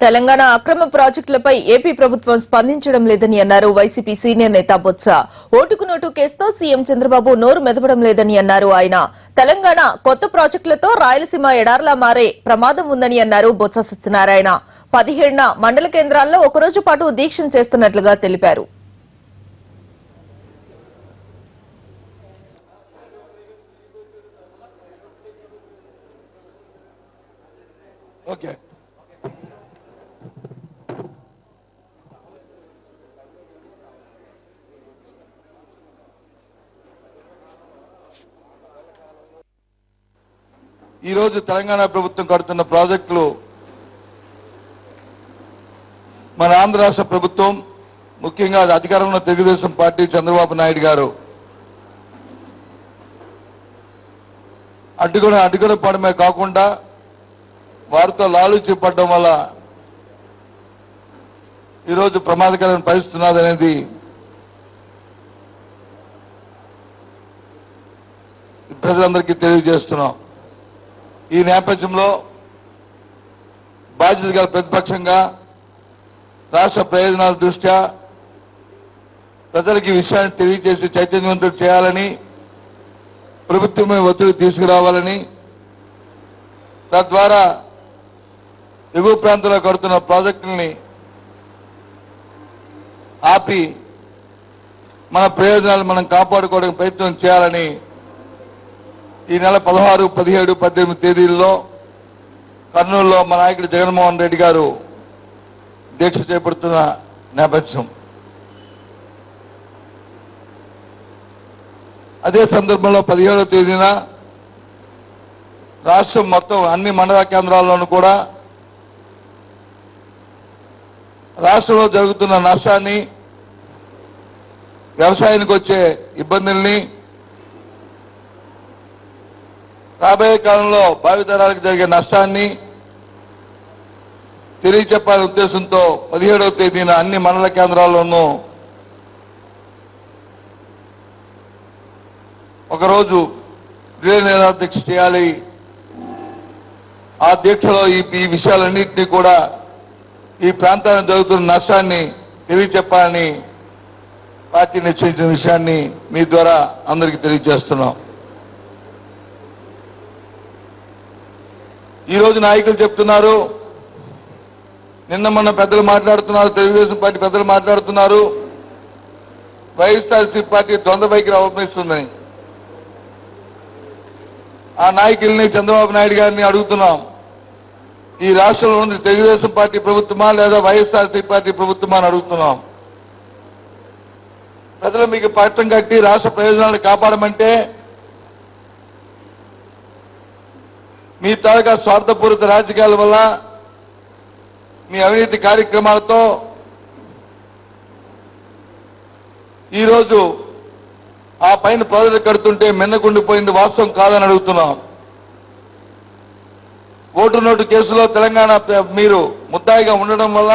తెలంగాణ అక్రమ ప్రాజెక్టులపై ఏపీ ప్రభుత్వం స్పందించడం లేదని అన్నారు వైసీపీ సీనియర్ నేత బొత్స. ఓటుకు నోటు కేసుతో సీఎం చంద్రబాబు నోరు మెదపడం లేదని అన్నారు ఆయన. తెలంగాణ కొత్త ప్రాజెక్టులతో రాయలసీమ ఎడార్లా మారే ప్రమాదం ఉందని అన్నారు బొత్స సత్యనారాయణ. 17న మండల కేంద్రాల్లో ఒకరోజు పాటు దీక్ష చేస్తున్నట్లుగా తెలిపారు. ఈ రోజు తెలంగాణ ప్రభుత్వం కడుతున్న ప్రాజెక్టులు మన ఆంధ్ర రాష్ట్ర ప్రభుత్వం, ముఖ్యంగా అధికారంలో తెలుగుదేశం పార్టీ చంద్రబాబు నాయుడు గారు అడ్డుకుని పడమే కాకుండా వారితో లాలూచి పడడం వల్ల ఈరోజు ప్రమాదకరమైన పరిస్థితి ఉన్నదనేది ప్రజలందరికీ తెలియజేస్తున్నాం. ఈ నేపథ్యంలో బాధ్యత గల ప్రతిపక్షంగా రాష్ట్ర ప్రయోజనాల దృష్ట్యా ప్రజలకు ఈ విషయాన్ని తెలియజేసి చైతన్యవంతులు చేయాలని, ప్రభుత్వమే ఒత్తిడి తీసుకురావాలని, తద్వారా ఎగువ ప్రాంతంలో కడుతున్న ప్రాజెక్టుల్ని ఆపి మన ప్రయోజనాలు మనం కాపాడుకోవడానికి ప్రయత్నం చేయాలని ఈ నెల 16, 17, 18 తేదీల్లో కర్నూలులో మా నాయకుడు జగన్మోహన్ రెడ్డి గారు దీక్ష చేపడుతున్న నేపథ్యం. అదే సందర్భంలో 17వ తేదీన రాష్ట్రం మొత్తం అన్ని మండల కేంద్రాల్లోనూ కూడా రాష్ట్రంలో జరుగుతున్న నష్టాన్ని, వ్యవసాయానికి వచ్చే ఇబ్బందుల్ని, రాబోయే కాలంలో భావితరాలకు జరిగే నష్టాన్ని తెలియచెప్పాలనే ఉద్దేశంతో 17వ తేదీన అన్ని మండల కేంద్రాల్లోనూ ఒకరోజు రిలే నిరాదీక్ష చేయాలి. ఆ దీక్షలో ఈ విషయాలన్నింటినీ కూడా, ఈ ప్రాంతానికి జరుగుతున్న నష్టాన్ని తెలియచెప్పాలని పార్టీ నిశ్చయించిన విషయాన్ని మీ ద్వారా అందరికీ తెలియజేస్తున్నాం. ఈ రోజు నాయకులు చెప్తున్నారు, నిన్న మొన్న పెద్దలు మాట్లాడుతున్నారు, తెలుగుదేశం పార్టీ పెద్దలు మాట్లాడుతున్నారు, వైఎస్ఆర్సీపీ పార్టీ ద్వంద్వ వైఖరి అవలంబిస్తుందని. ఆ నాయకుల్ని, చంద్రబాబు నాయుడు గారిని అడుగుతున్నాం, ఈ రాష్ట్రంలో ఉంది తెలుగుదేశం పార్టీ ప్రభుత్వమా లేదా వైఎస్ఆర్సీపీ పార్టీ ప్రభుత్వమా అని అడుగుతున్నాం. ప్రజలు మీకు పట్టం కట్టి రాష్ట్ర ప్రయోజనాలను కాపాడమంటే మీ తాలూకా స్వార్థపూరిత రాజకీయాల వల్ల, మీ అవినీతి కార్యక్రమాలతో ఈరోజు ఆ పైన ప్రజలు కడుతుంటే మిన్నకుండిపోయింది వాస్తవం కాదని అడుగుతున్నాం. ఓటు నోటు కేసులో తెలంగాణ మీరు ముద్దాయిగా ఉండడం వల్ల